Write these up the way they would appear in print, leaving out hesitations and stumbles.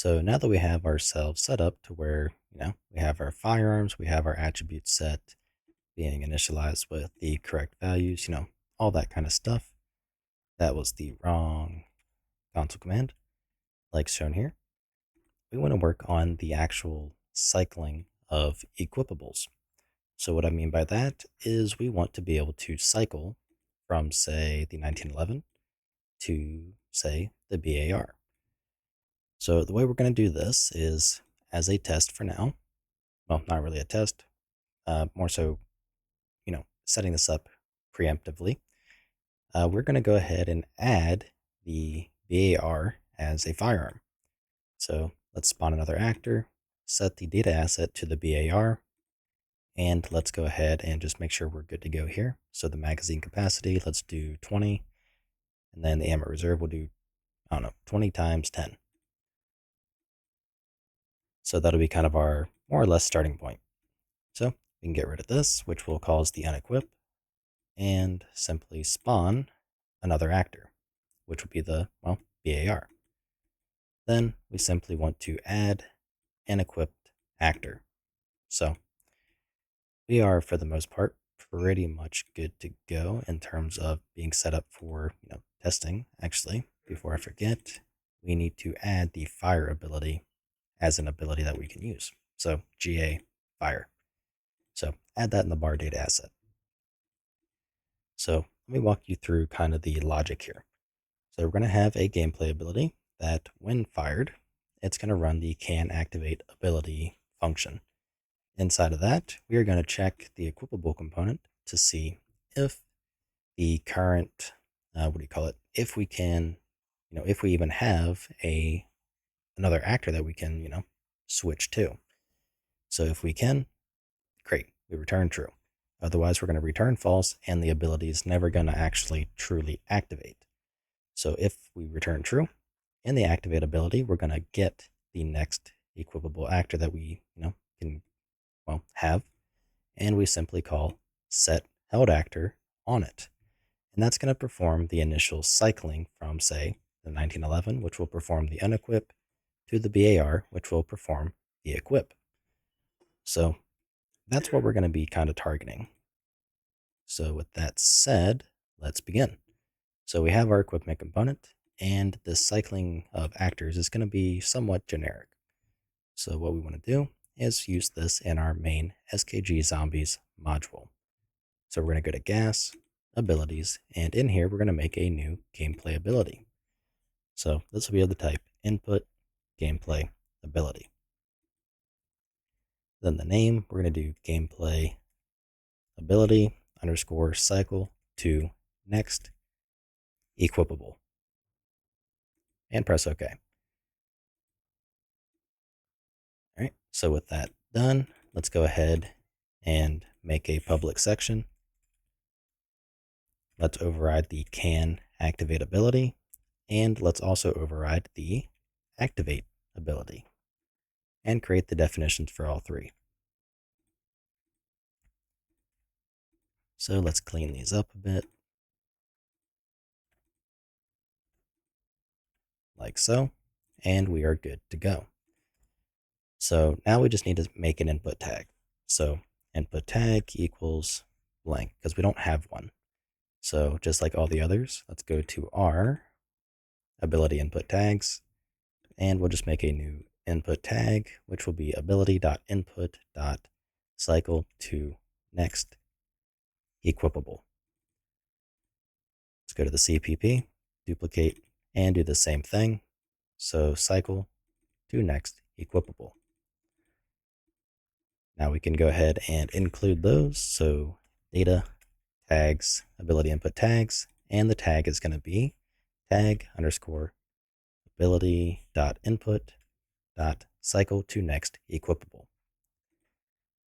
So now that we have ourselves set up to where, we have our firearms, we have our attributes set, being initialized with the correct values, all that kind of stuff. That was the wrong console command, like shown here. We want to work on the actual cycling of equippables. So what I mean by that is we want to be able to cycle from, say, the 1911 to, say, the BAR. So the way we're going to do this is as a test for now. Well, not really a test, more so, setting this up preemptively. We're going to go ahead and add the BAR as a firearm. So let's spawn another actor, set the data asset to the BAR, and let's go ahead and just make sure we're good to go here. So the magazine capacity, let's do 20, and then the ammo reserve will do, 20 times 10. So that'll be kind of our more or less starting point. So we can get rid of this, which will cause the unequip, and simply spawn another actor, which would be the, BAR. Then we simply want to add an equipped actor. So we are, for the most part, pretty much good to go in terms of being set up for, testing. Actually, before I forget, we need to add the fire ability as an ability that we can use. So GA fire. So add that in the bar data asset. So let me walk you through kind of the logic here. So we're going to have a gameplay ability that when fired, it's going to run the can activate ability function. Inside of that, we are going to check the equipable component to see if the current, if we can, if we even have another actor that we can, switch to. So if we can, great, we return true. Otherwise, we're going to return false, and the ability is never going to actually truly activate. So if we return true in the activate ability, we're going to get the next equipable actor that we, can, have, and we simply call set held actor on it. And that's going to perform the initial cycling from, say, the 1911, which will perform the unequip, to the BAR, which will perform the equip. So that's what we're going to be kind of targeting. So with that said, let's begin. So we have our equipment component, and the cycling of actors is going to be somewhat generic. So what we want to do is use this in our main SKG Zombies module. So we're going to go to gas, abilities, and in here we're going to make a new gameplay ability. So this will be of the type input gameplay ability. Then the name, we're going to do gameplay ability underscore cycle to next equipable, and press OK. All right, so with that done, let's go ahead and make a public section. Let's override the can activate ability, and let's also override the activate ability, and create the definitions for all three. So let's clean these up a bit, like so, and we are good to go. So now we just need to make an input tag. So input tag equals blank, because we don't have one. So just like all the others, let's go to our ability input tags, and we'll just make a new input tag, which will be ability.input.cycle to next equipable. Let's go to the CPP, duplicate, and do the same thing. So cycle to next equipable. Now we can go ahead and include those. So data tags, ability input tags, and the tag is going to be tag underscore ability.input.cycle to next equipable.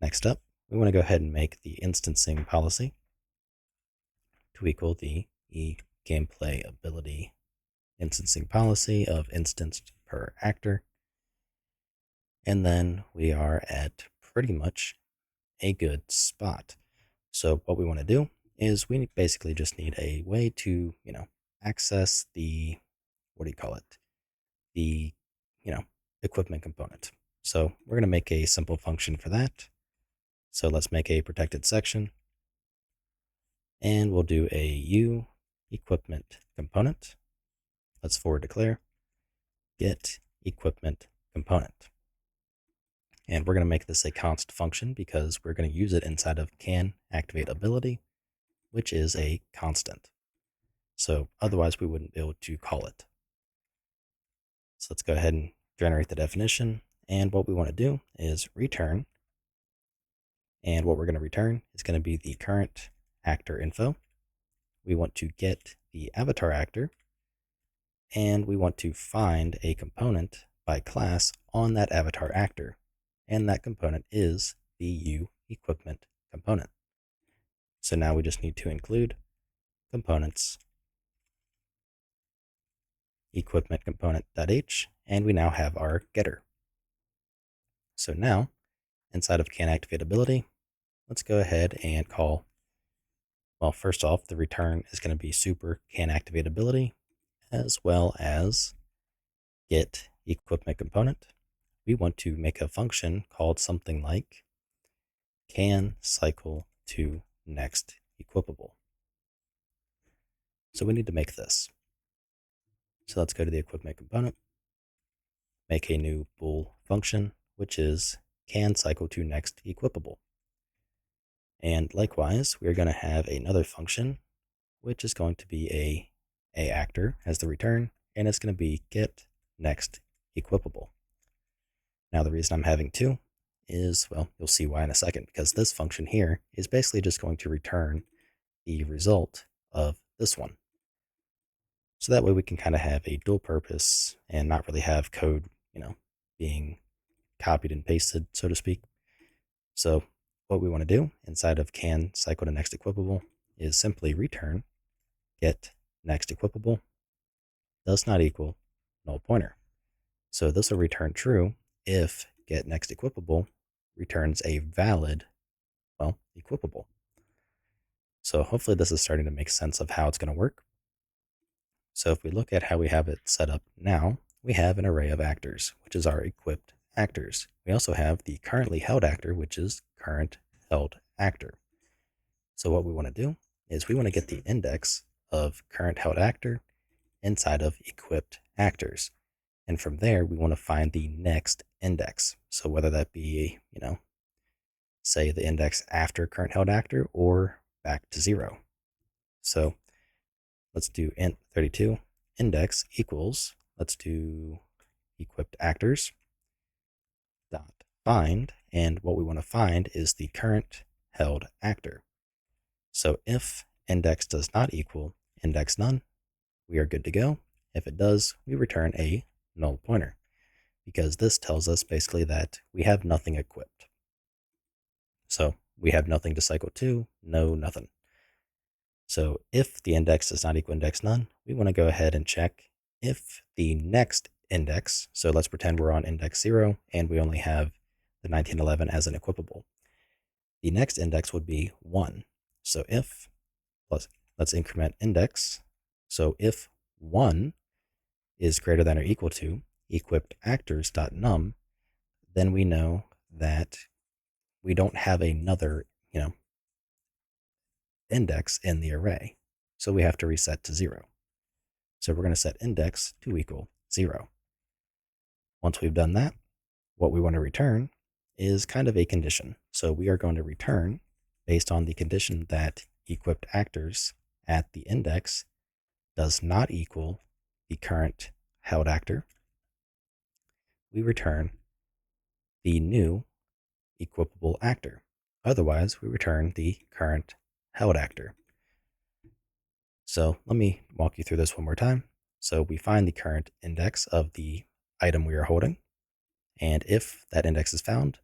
Next up, we want to go ahead and make the instancing policy to equal the gameplay ability instancing policy of instanced per actor. And then we are at pretty much a good spot. So what we want to do is we basically just need a way to, access the, the, equipment component. So we're going to make a simple function for that. So let's make a protected section, and we'll do a U equipment component. Let's forward declare get equipment component. And we're going to make this a const function because we're going to use it inside of can activate ability, which is a constant. So otherwise we wouldn't be able to call it. So let's go ahead and generate the definition. And what we want to do is return. And what we're going to return is going to be the current actor info. We want to get the avatar actor, and we want to find a component by class on that avatar actor. And that component is the U equipment component. So now we just need to include components equipment component.h, and we now have our getter. So now, inside of can activate ability, let's go ahead and call, well, first off, the return is going to be super can activate ability, as well as get equipment component. We want to make a function called something like can cycle to next equipable. So we need to make this. So let's go to the equipment component, make a new bool function, which is can cycle to next equipable. And likewise, we're going to have another function, which is going to be a actor as the return, and it's going to be get next equipable. Now the reason I'm having two is, well, you'll see why in a second, because this function here is basically just going to return the result of this one. So that way we can kind of have a dual purpose and not really have code, being copied and pasted, so to speak. So what we want to do inside of can cycle to next equipable is simply return get next equipable does not equal null pointer. So this will return true if get next equipable returns a valid, equipable. So hopefully this is starting to make sense of how it's going to work. So if we look at how we have it set up now, we have an array of actors, which is our equipped actors. We also have the currently held actor, which is current held actor. So what we want to do is we want to get the index of current held actor inside of equipped actors. And from there, we want to find the next index. So whether that be, say the index after current held actor or back to 0. So let's do int 32 index equals, let's do equipped actors dot find, and what we want to find is the current held actor. So if index does not equal index none, we are good to go. If it does, we return a null pointer, because this tells us basically that we have nothing equipped. So we have nothing to cycle to, no nothing. So if the index does not equal index none, we want to go ahead and check if the next index, so let's pretend we're on index 0 and we only have the 1911 as an equipable. The next index would be 1. So if, let's increment index. So if 1 is greater than or equal to equipped actors.num, then we know that we don't have another, index in the array. So we have to reset to 0. So we're going to set index to equal 0. Once we've done that, what we want to return is kind of a condition. So we are going to return based on the condition that equipped actors at the index does not equal the current held actor. We return the new equipable actor. Otherwise, we return the current held actor. So let me walk you through this one more time. So we find the current index of the item we are holding. And if that index is found,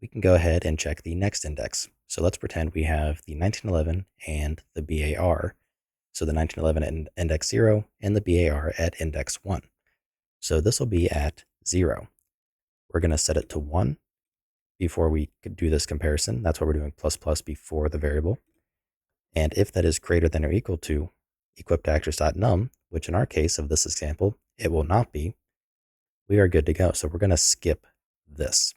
we can go ahead and check the next index. So let's pretend we have the 1911 and the BAR. So the 1911 at index 0 and the BAR at index 1. So this will be at 0. We're going to set it to 1 before we could do this comparison. That's why we're doing plus plus before the variable. And if that is greater than or equal to equipped actors.num, which in our case of this example, it will not be, we are good to go. So we're going to skip this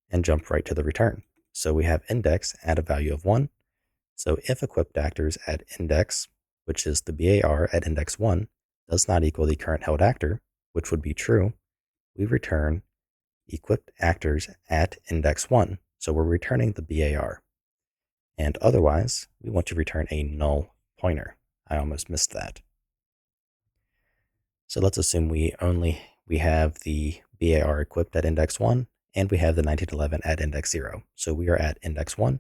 and jump right to the return. So we have index at a value of 1. So if equipped actors at index, which is the BAR at index 1, does not equal the current held actor, which would be true, we return equipped actors at index 1. So we're returning the BAR. And otherwise, we want to return a null pointer. I almost missed that. So let's assume we have the BAR equipped at index 1 and we have the 1911 at index 0. So we are at index 1.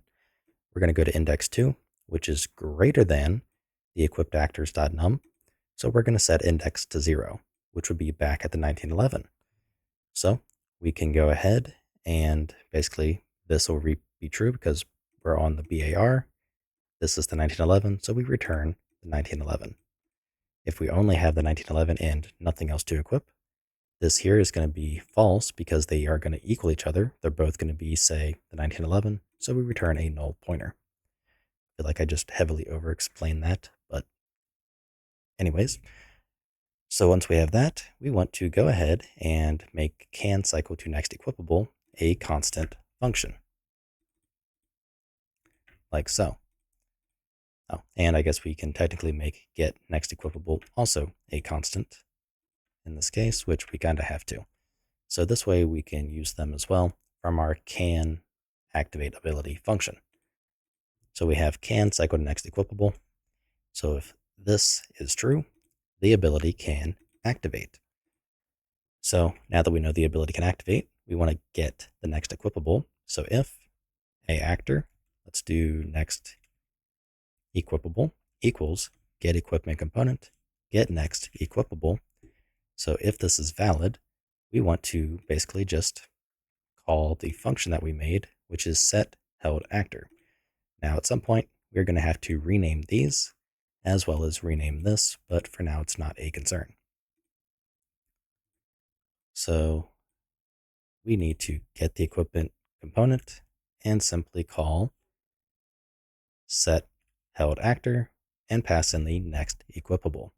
We're going to go to index 2, which is greater than the equipped actors.num. So we're going to set index to 0, which would be back at the 1911. So we can go ahead and basically this will be true because we're on the BAR. This is the 1911, so we return the 1911. If we only have the 1911 and nothing else to equip, this here is going to be false because they are going to equal each other. They're both going to be, say, the 1911, so we return a null pointer. I feel like I just heavily over-explained that, but anyways. So once we have that, we want to go ahead and make can cycle to next equipable a constant function, like so. Oh, and I guess we can technically make get next equipable also a constant in this case, which we kind of have to. So this way we can use them as well from our can activate ability function. So we have can cycle to next equipable. So if this is true, the ability can activate. So now that we know the ability can activate, we want to get the next equipable. So if a actor, let's do next equipable equals get equipment component, get next equipable. So if this is valid, we want to basically just call the function that we made, which is set held actor. Now at some point, we're going to have to rename these as well as rename this, but for now it's not a concern. So we need to get the equipment component and simply call set held actor and pass in the next equipable.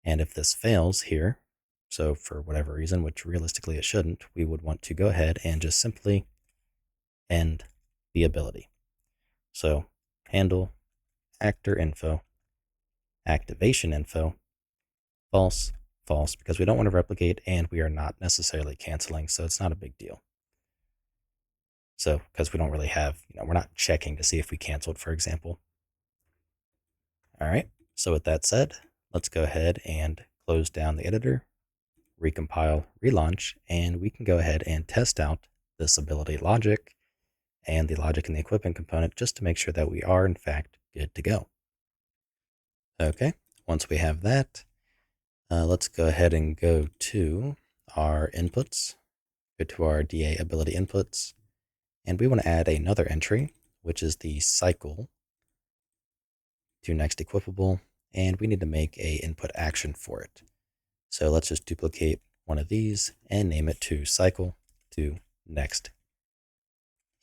And if this fails here, so for whatever reason, which realistically it shouldn't, we would want to go ahead and just simply end the ability. So handle actor info, activation info, false, false, because we don't want to replicate and we are not necessarily canceling, so it's not a big deal. So, because we don't really have, we're not checking to see if we canceled, for example. All right, so with that said, let's go ahead and close down the editor, recompile, relaunch, and we can go ahead and test out this ability logic and the logic in the equipment component just to make sure that we are, in fact, good to go. Okay, once we have that, let's go ahead and go to our inputs, go to our DA ability inputs, and we want to add another entry, which is the cycle to next equipable, and we need to make a input action for it. So let's just duplicate one of these and name it to cycle to next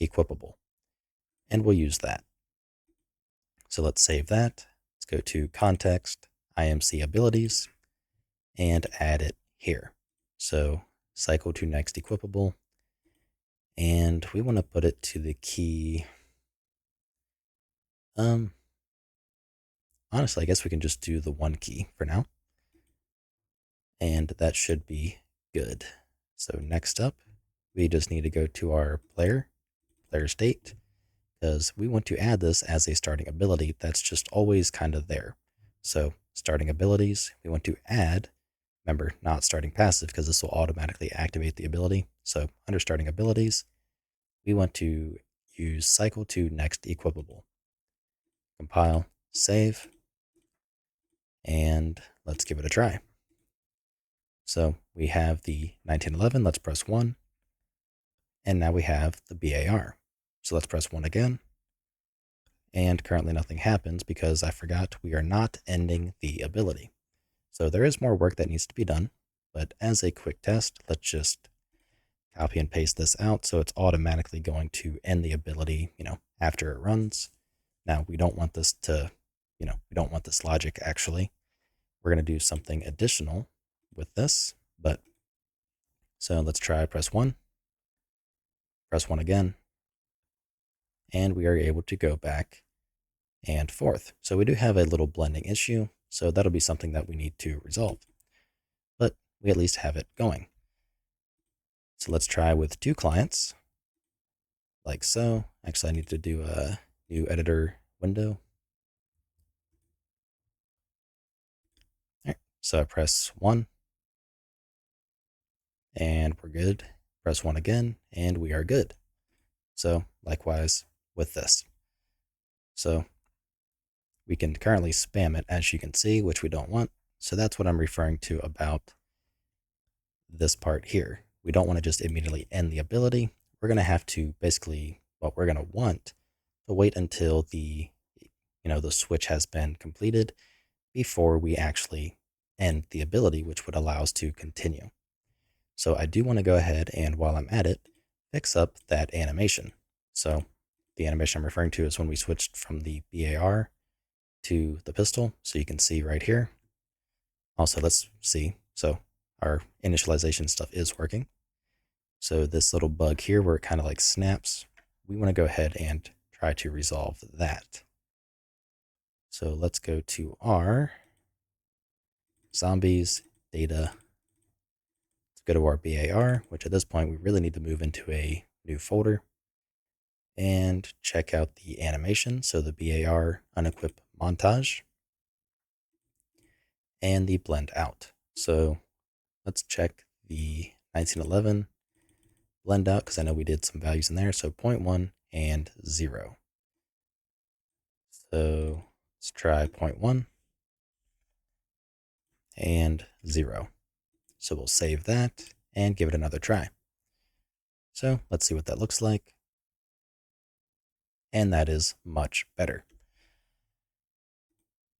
equipable, and we'll use that. So let's save that. Let's go to context, IMC abilities, and add it here. So cycle to next equipable, and we want to put it to the key. Honestly, I guess we can just do the 1 key for now. And that should be good. So next up, we just need to go to our player state, because we want to add this as a starting ability that's just always kind of there. So starting abilities, we want to add, remember, not starting passive, because this will automatically activate the ability. So under starting abilities, we want to use cycle to next equipable. Compile, save, and let's give it a try. So we have the 1911, let's press 1, and now we have the BAR. So let's press 1 again, and currently nothing happens because I forgot we are not ending the ability. So there is more work that needs to be done, but as a quick test, let's just copy and paste this out so it's automatically going to end the ability, after it runs. Now we don't want this to, we don't want this logic actually. We're going to do something additional with this, but So let's try press 1, press 1 again, and we are able to go back and forth. So we do have a little blending issue, so that'll be something that we need to resolve. But we at least have it going. So let's try with 2 clients, like so. Actually, I need to do a new editor window. All right, so I press 1, and we're good. Press 1 again, and we are good. So likewise with this. So we can currently spam it, as you can see, which we don't want. So that's what I'm referring to about this part here. We don't want to just immediately end the ability. We're going to have to basically, what we're going to want to wait until the switch has been completed before we actually end the ability, which would allow us to continue. So I do want to go ahead and, while I'm at it, fix up that animation. So the animation I'm referring to is when we switched from the BAR to the pistol. So you can see right here. Also, let's see. So our initialization stuff is working. So this little bug here where it kind of like snaps, we want to go ahead and try to resolve that. So let's go to our zombies data. Let's go to our BAR, which at this point we really need to move into a new folder and check out the animation. So the BAR unequip montage and the blend out. So let's check the 1911 blend out, because I know we did some values in there. So 0.1 and 0. So let's try 0.1 and 0. So we'll save that and give it another try. So let's see what that looks like. And that is much better.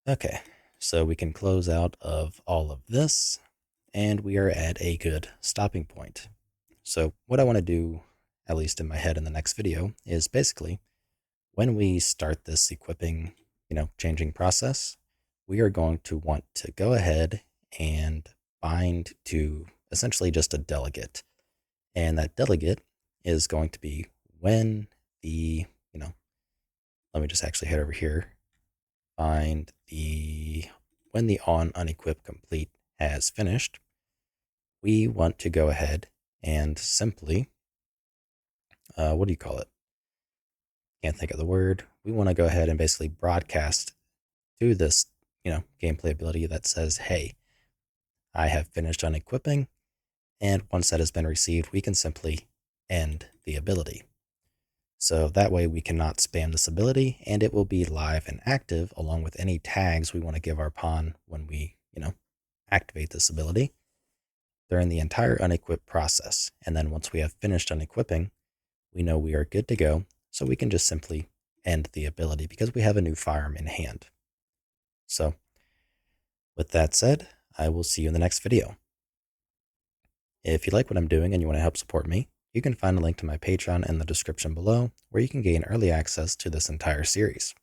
Okay, so we can close out of all of this, and we are at a good stopping point. So what I want to do, at least in my head in the next video, is basically when we start this equipping, changing process, we are going to want to go ahead and bind to essentially just a delegate. And that delegate is going to be when the, let me just actually head over here, find when the on unequip complete has finished, we want to go ahead and simply, what do you call it? Can't think of the word. We want to go ahead and basically broadcast to this, gameplay ability that says, hey, I have finished unequipping. And once that has been received, we can simply end the ability. So that way we cannot spam this ability, and it will be live and active along with any tags we want to give our pawn when we, activate this ability during the entire unequip process. And then once we have finished unequipping, we know we are good to go. So we can just simply end the ability because we have a new firearm in hand. So with that said, I will see you in the next video. If you like what I'm doing and you want to help support me, you can find a link to my Patreon in the description below, where you can gain early access to this entire series.